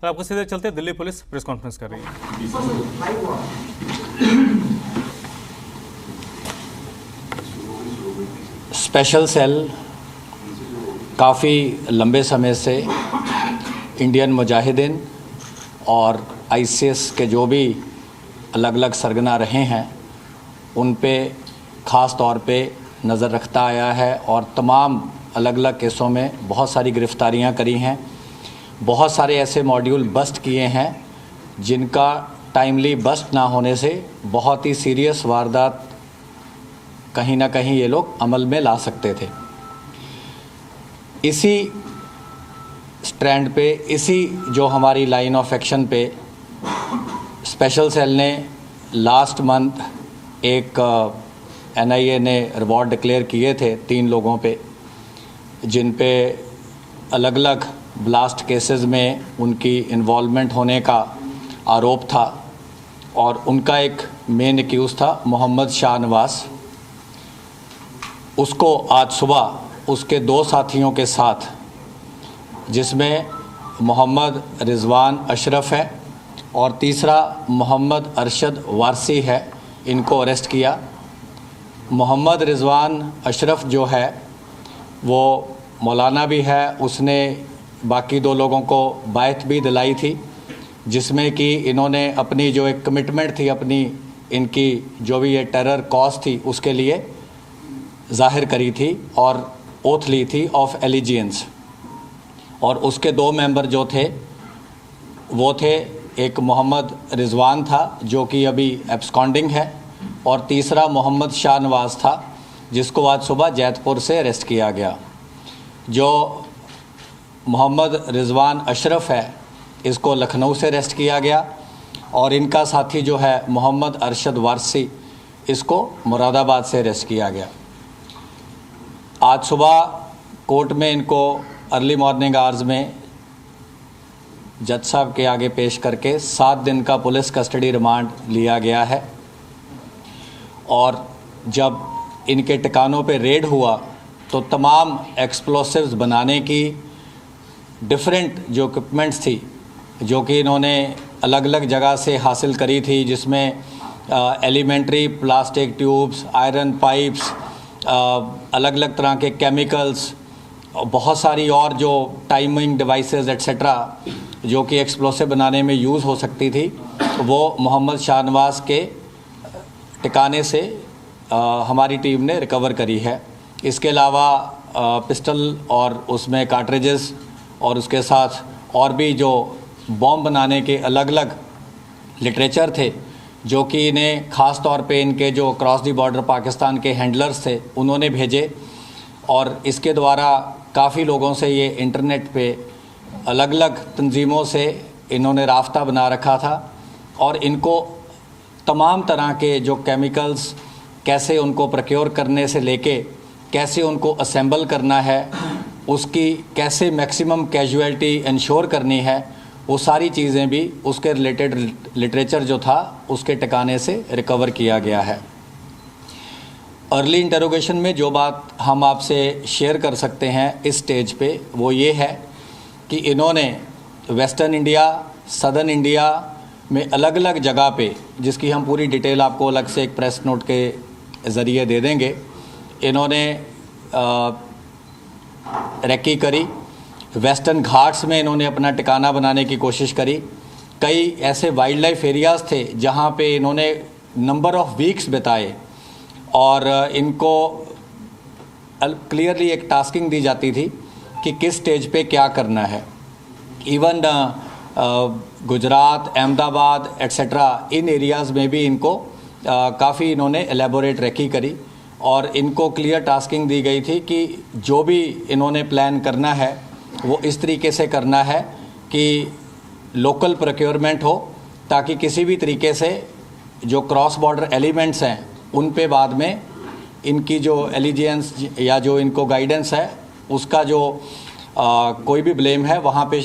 और आपको सीधे चलते दिल्ली पुलिस प्रेस कॉन्फ्रेंस कर रही है। स्पेशल सेल काफ़ी लंबे समय से इंडियन मुजाहिदीन और आईसीएस के जो भी अलग अलग सरगना रहे हैं उन पे ख़ास तौर पे नज़र रखता आया है और तमाम अलग अलग केसों में बहुत सारी गिरफ़्तारियां करी हैं। बहुत सारे ऐसे मॉड्यूल बस्ट किए हैं जिनका टाइमली बस्ट ना होने से बहुत ही सीरियस वारदात कहीं ना कहीं ये लोग अमल में ला सकते थे। इसी स्ट्रैंड पे, इसी जो हमारी लाइन ऑफ एक्शन पे स्पेशल सेल ने लास्ट मंथ एक एनआईए ने रिवॉर्ड डिक्लेयर किए थे 3 लोगों पे, जिन पे अलग अलग ब्लास्ट केसेस में उनकी इन्वॉल्वमेंट होने का आरोप था और उनका एक मेन एक्यूज़ था मोहम्मद शाहनवाज। उसको आज सुबह उसके 2 साथियों के साथ, जिसमें मोहम्मद रिजवान अशरफ है और तीसरा मोहम्मद अरशद वारसी है, इनको अरेस्ट किया। मोहम्मद रिजवान अशरफ जो है वो मौलाना भी है, उसने बाकी 2 लोगों को बायत भी दिलाई थी, जिसमें कि इन्होंने अपनी जो एक कमिटमेंट थी, अपनी इनकी जो भी ये टेरर कॉज थी उसके लिए ज़ाहिर करी थी और ओथ ली थी ऑफ एलिजियंस। और उसके 2 मेंबर जो थे वो थे, एक मोहम्मद रिजवान था जो कि अभी एब्सकॉन्डिंग है और तीसरा मोहम्मद शाहनवाज था जिसको आज सुबह जैतपुर से अरेस्ट किया गया। जो मोहम्मद रिजवान अशरफ है इसको लखनऊ से अरेस्ट किया गया और इनका साथी जो है मोहम्मद अरशद वारसी, इसको मुरादाबाद से अरेस्ट किया गया। आज सुबह कोर्ट में इनको अर्ली मॉर्निंग आवर्स में जज साहब के आगे पेश करके 7 दिन का पुलिस कस्टडी रिमांड लिया गया है। और जब इनके ठिकानों पे रेड हुआ तो तमाम एक्सप्लोसिव्स बनाने की डिफरेंट जो इक्विपमेंट्स थी जो कि इन्होंने अलग अलग जगह से हासिल करी थी, जिसमें elementary plastic tubes, iron pipes, अलग अलग तरह के केमिकल्स, बहुत सारी और जो टाइमिंग डिवाइसेस एट्सेट्रा जो कि एक्सप्लोसिव बनाने में यूज़ हो सकती थी, वो मोहम्मद शाहनवाज के ठिकाने से हमारी टीम ने रिकवर करी है। इसके अलावा पिस्टल और उसमें कार्ट्रिजेस और उसके साथ और भी जो बॉम्ब बनाने के अलग अलग लिटरेचर थे जो कि इन्हें ख़ास तौर पे इनके जो क्रॉस दी बॉर्डर पाकिस्तान के हैंडलर्स थे उन्होंने भेजे। और इसके द्वारा काफ़ी लोगों से ये इंटरनेट पे अलग अलग तंजीमों से इन्होंने रास्ता बना रखा था और इनको तमाम तरह के जो केमिकल्स कैसे उनको प्रोक्योर करने से लेके कैसे उनको असेंबल करना है, उसकी कैसे मैक्सिमम कैजुअलिटी इंश्योर करनी है, वो सारी चीज़ें भी उसके रिलेटेड लिटरेचर जो था उसके ठिकाने से रिकवर किया गया है। अर्ली इंटरोगेशन में जो बात हम आपसे शेयर कर सकते हैं इस स्टेज पे वो ये है कि इन्होंने वेस्टर्न इंडिया, सदर्न इंडिया में अलग अलग जगह पे, जिसकी हम पूरी डिटेल आपको अलग से एक प्रेस नोट के ज़रिए दे देंगे, इन्होंने रेकी करी। वेस्टर्न घाट्स में इन्होंने अपना ठिकाना बनाने की कोशिश करी। कई ऐसे वाइल्ड लाइफ एरियाज़ थे जहाँ पे इन्होंने नंबर ऑफ़ वीक्स बिताए और इनको क्लियरली एक टास्किंग दी जाती थी कि किस स्टेज पे क्या करना है। इवन गुजरात, अहमदाबाद एट्सेट्रा इन एरियाज़ में भी इनको काफ़ी इन्होंने एलेबोरेट रेकी करी और इनको क्लियर टास्किंग दी गई थी कि जो भी इन्होंने प्लान करना है वो इस तरीके से करना है कि लोकल प्रोक्योरमेंट हो, ताकि किसी भी तरीके से जो क्रॉस बॉर्डर एलिमेंट्स हैं उन पे बाद में इनकी जो एलिजियंस या जो इनको गाइडेंस है उसका जो कोई भी ब्लेम है वहाँ पे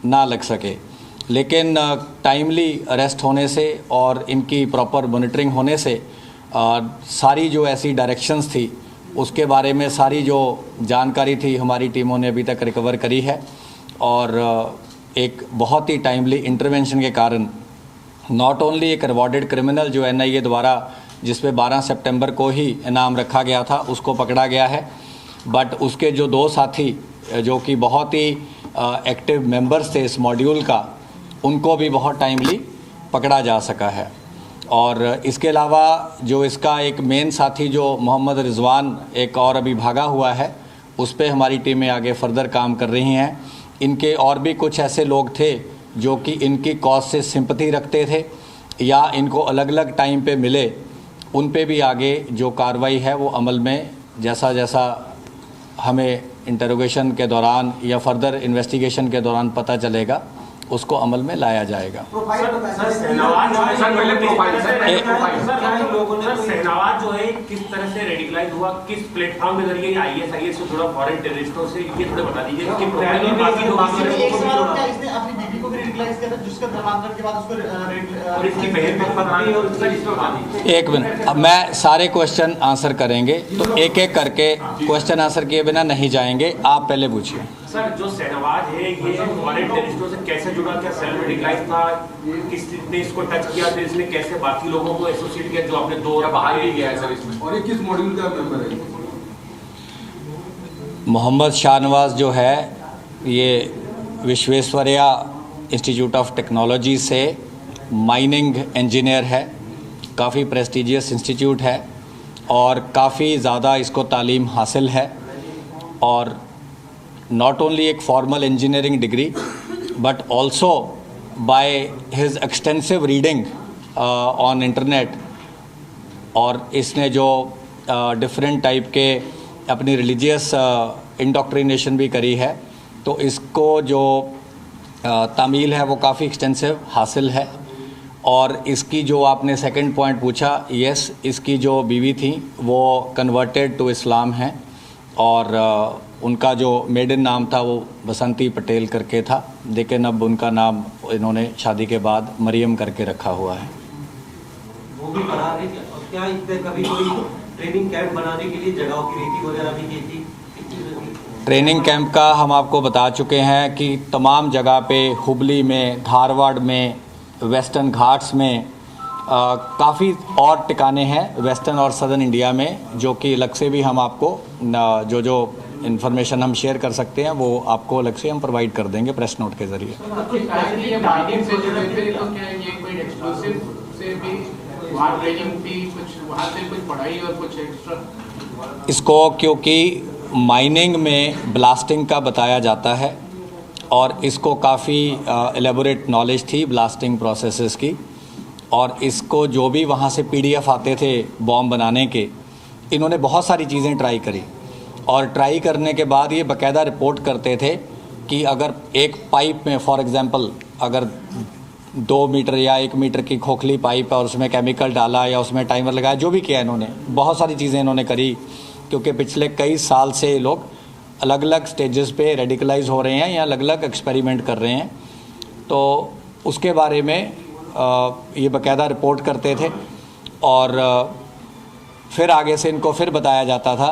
ना लग सके। लेकिन टाइमली अरेस्ट होने से और इनकी प्रॉपर मॉनिटरिंग होने से सारी जो ऐसी डायरेक्शंस थी उसके बारे में सारी जो जानकारी थी हमारी टीमों ने अभी तक रिकवर करी है और एक बहुत ही टाइमली इंटरवेंशन के कारण नॉट ओनली एक रिवॉर्डेड क्रिमिनल जो NIA द्वारा जिस पे 12 सितंबर को ही इनाम रखा गया था उसको पकड़ा गया है, बट उसके जो 2 साथी जो कि बहुत ही एक्टिव मेंबर्स थे इस मॉड्यूल का, उनको भी बहुत टाइमली पकड़ा जा सका है। और इसके अलावा जो इसका एक मेन साथी जो मोहम्मद रिजवान एक और अभी भागा हुआ है, उस पे हमारी टीमें आगे फर्दर काम कर रही हैं। इनके और भी कुछ ऐसे लोग थे जो कि इनकी कॉज से सिंपैथी रखते थे या इनको अलग अलग टाइम पे मिले, उन पे भी आगे जो कार्रवाई है वो अमल में जैसा जैसा हमें इंटरोगेशन के दौरान या फर्दर इन्वेस्टिगेशन के दौरान पता चलेगा उसको अमल में लाया जाएगा। शहनवाज जो है किस तरह से रेडिकलाइज हुआ, किस प्लेटफॉर्म के जरिए ISIS से जुड़ा फॉरेन टेररिस्टों से, ये थोड़ा बता दीजिए कि प्रोफाइल में बाकी लोग इसने अपनी बीवी को भी रेडिकलाइज किया था जिसका धर्मांतरण के बाद उसको और इसकी बहन भी बता रही है और इसका इसमें बता दीजिए। एक मिनट, अब मैं सारे क्वेश्चन आंसर करेंगे तो एक एक करके क्वेश्चन आंसर किए बिना नहीं जाएंगे। आप पहले पूछिए। सर, जो शहनवाज है ये फॉरेन टेररिस्टों से कैसे जुड़ा, क्या सेल्फ रेडिकलाइज था, किसने इसको टच किया, फिर इसने कैसे बाकी लोगों को एसोसिएट किया जो आपने 2 बाहर भी गया है सर इसमें, और ये किस मॉड्यूल का मेंबर है? मोहम्मद शाहनवाज जो है ये विश्वेश्वरैया इंस्टीट्यूट ऑफ टेक्नोलॉजी से माइनिंग इंजीनियर है। काफ़ी प्रेस्टिजियस इंस्टीट्यूट है और काफ़ी ज़्यादा इसको तालीम हासिल है और not only एक formal engineering degree but also by his extensive reading on internet, और इसने जो डिफरेंट टाइप के अपनी रिलीजियस इंडोक्ट्रिनेशन भी करी है, तो इसको जो तामील है वो काफ़ी एक्सटेंसिव हासिल है। और इसकी जो आपने सेकंड पॉइंट पूछा, यस, इसकी जो बीवी थी वो कन्वर्टेड टू इस्लाम हैं और उनका जो मेडन नाम था वो बसंती पटेल करके था, लेकिन अब उनका नाम इन्होंने शादी के बाद मरियम करके रखा हुआ है। वो भी पढ़ा रहे थे और क्या इसने कभी कोई ट्रेनिंग कैंप बनाने के लिए जगहों की रीति वगैरह भी की थी? ट्रेनिंग कैंप का हम आपको बता चुके हैं कि तमाम जगह पे, हुबली में, धारवाड़ में, वेस्टर्न घाट्स में, काफ़ी और टिकाने हैं वेस्टर्न और सदर्न इंडिया में, जो कि अलग से भी हम आपको जो इन्फॉर्मेशन हम शेयर कर सकते हैं वो आपको अलग से हम प्रोवाइड कर देंगे प्रेस नोट के ज़रिए। इसको क्योंकि माइनिंग में ब्लास्टिंग का बताया जाता है और इसको काफ़ी एलेबोरेट नॉलेज थी ब्लास्टिंग प्रोसेसेस की, और इसको जो भी वहाँ से PDF आते थे बॉम्ब बनाने के, इन्होंने बहुत सारी चीज़ें ट्राई करी और ट्राई करने के बाद ये बाकायदा रिपोर्ट करते थे कि अगर एक पाइप में फॉर एग्ज़ाम्पल अगर 2 मीटर या 1 मीटर की खोखली पाइप है और उसमें केमिकल डाला या उसमें टाइमर लगाया, जो भी किया इन्होंने, बहुत सारी चीज़ें इन्होंने करी, क्योंकि पिछले कई साल से ये लोग अलग अलग स्टेजेस पे रेडिकलाइज हो रहे हैं या अलग अलग एक्सपेरिमेंट कर रहे हैं। तो उसके बारे में ये बाकायदा रिपोर्ट करते थे और फिर आगे से इनको फिर बताया जाता था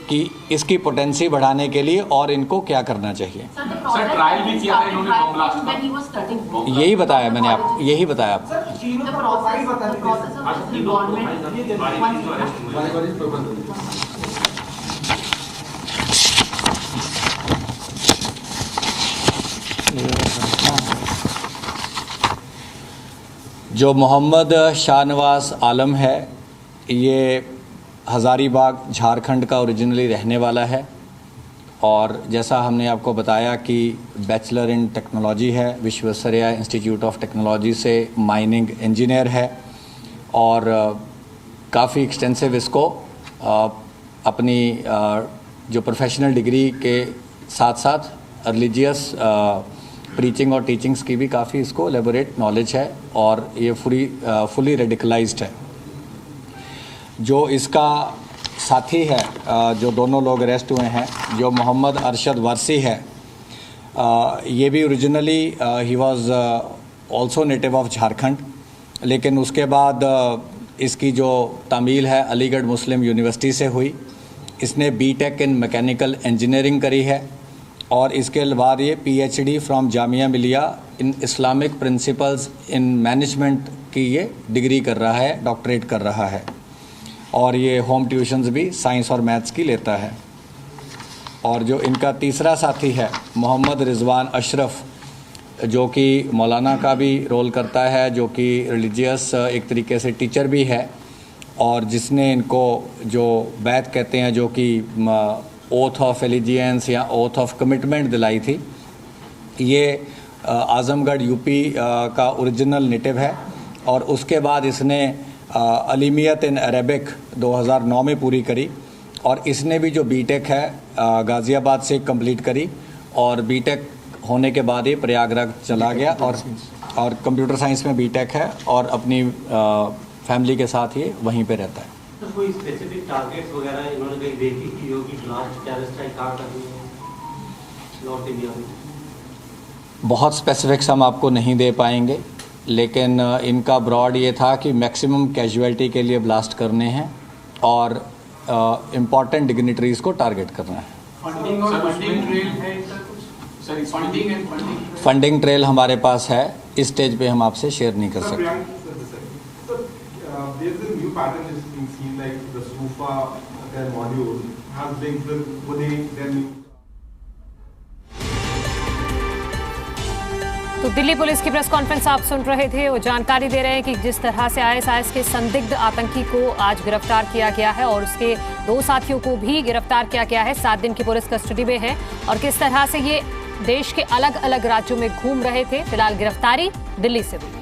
कि इसकी पोटेंसी बढ़ाने के लिए और इनको क्या करना चाहिए। सर, ट्रायल भी किया था इन्होंने बॉम्ब ब्लास्ट का? यही बताया मैंने आपको, यही बताया आपको। जो मोहम्मद शाहनवाज आलम है, ये हज़ारीबाग झारखंड का ओरिजिनली रहने वाला है और जैसा हमने आपको बताया कि बैचलर इन टेक्नोलॉजी है, विश्वेश्वरैया इंस्टीट्यूट ऑफ टेक्नोलॉजी से माइनिंग इंजीनियर है और काफ़ी एक्सटेंसिव इसको अपनी जो प्रोफेशनल डिग्री के साथ साथ रिलीजियस प्रीचिंग और टीचिंग्स की भी काफ़ी इसको एलेबोरेट नॉलेज है और ये फुली रेडिकलाइज्ड है। जो इसका साथी है, जो दोनों लोग अरेस्ट हुए हैं, जो मोहम्मद अरशद वारसी है, ये भी originally he was also native of Jharkhand, लेकिन उसके बाद इसकी जो तामील है अलीगढ़ मुस्लिम यूनिवर्सिटी से हुई। इसने BTech इन मैकेनिकल इंजीनियरिंग करी है और इसके बाद ये PhD from Jamia Millia in Islamic principles in management की ये डिग्री कर रहा है, डॉक्टरेट कर रहा है। और ये होम ट्यूशन्स भी साइंस और मैथ्स की लेता है। और जो इनका तीसरा साथी है मोहम्मद रिजवान अशरफ, जो कि मौलाना का भी रोल करता है, जो कि रिलीजियस एक तरीके से टीचर भी है, और जिसने इनको जो बैत कहते हैं, जो कि ओथ ऑफ एलिजियंस या ओथ ऑफ कमिटमेंट दिलाई थी। ये आज़मगढ़ यूपी का ओरिजिनल नेटिव है और उसके बाद इसने अलीमियत इन अरेबिक 2009 में पूरी करी और इसने भी जो बीटेक है गाज़ियाबाद से कंप्लीट करी और बीटेक होने के बाद ही प्रयागराज चला गया और कंप्यूटर साइंस में बीटेक है और अपनी फैमिली के साथ ही वहीं पे रहता है। तो कोई स्पेसिफिक टारगेट्स वगैरह इन्होंने कहीं देखी की होगी, ब्लास्ट टेररिस्ट अटैक कहाँ करनी है नॉर्थ इंडिया में? बहुत स्पेसिफिक्स हम आपको नहीं दे पाएंगे, लेकिन इनका ब्रॉड ये था कि मैक्सिमम कैजुअलिटी के लिए ब्लास्ट करने हैं और इम्पॉर्टेंट डिग्निटरीज को टारगेट करना है। फंडिंग ट्रेल हमारे पास है, इस स्टेज पे हम आपसे शेयर नहीं कर सकते। There's a new pattern that's being seen, like the SUFA, their module has linked with their new. तो दिल्ली पुलिस की प्रेस कॉन्फ्रेंस आप सुन रहे थे। वो जानकारी दे रहे हैं कि जिस तरह से ISIS के संदिग्ध आतंकी को आज गिरफ्तार किया गया है और उसके 2 साथियों को भी गिरफ्तार किया गया है, 7 दिन की पुलिस कस्टडी में है और किस तरह से ये देश के अलग अलग राज्यों में घूम रहे थे। फिलहाल गिरफ्तारी दिल्ली से हुई।